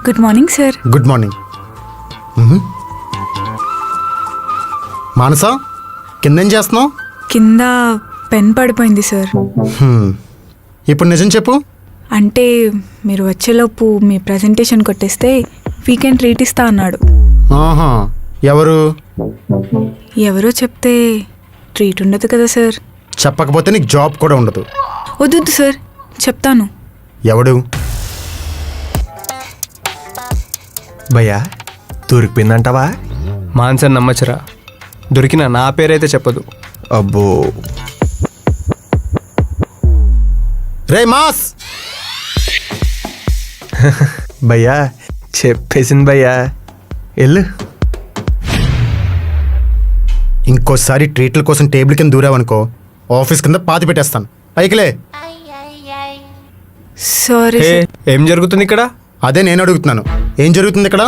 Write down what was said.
Good morning sir. Good morning. Manasa, కిందేం చేస్తున్నావు? కింద పెన్ పడిపోయింది సార్. ఇప్పుడు నిజం చెప్పు. అంటే మీరు వచ్చేలోపు మీ ప్రజెంటేషన్ కొట్టేస్తే వీకెండ్ ట్రీట్ ఇస్తా అన్నాడు. ఆహా, ఎవరు? ఎవరో చెప్తే ట్రీట్ ఉండదు కదా సార్. చెప్పకపోతే నీకు జాబ్ కూడా ఉండదు. వద్దు సార్, చెప్తాను. ఎవడు? భయ్యా దొరికిపోయిందంటావా? మాన్సర్ నమ్మచ్చురా, దొరికిన నా పేరైతే చెప్పదు. అబ్బో, రే మాస్, భయ్యా చెప్పేసింది భయ్యా, వెళ్ళు. ఇంకోసారి ట్రీట్ల కోసం టేబుల్ కింద దూరావనుకో, ఆఫీస్ కింద పాతి పెట్టేస్తాను. పైకిలే. సారీ ఏ సార్. ఏం జరుగుతుంది ఇక్కడ? అదే నేను అడుగుతున్నాను, ఏం జరుగుతుంది ఇక్కడ?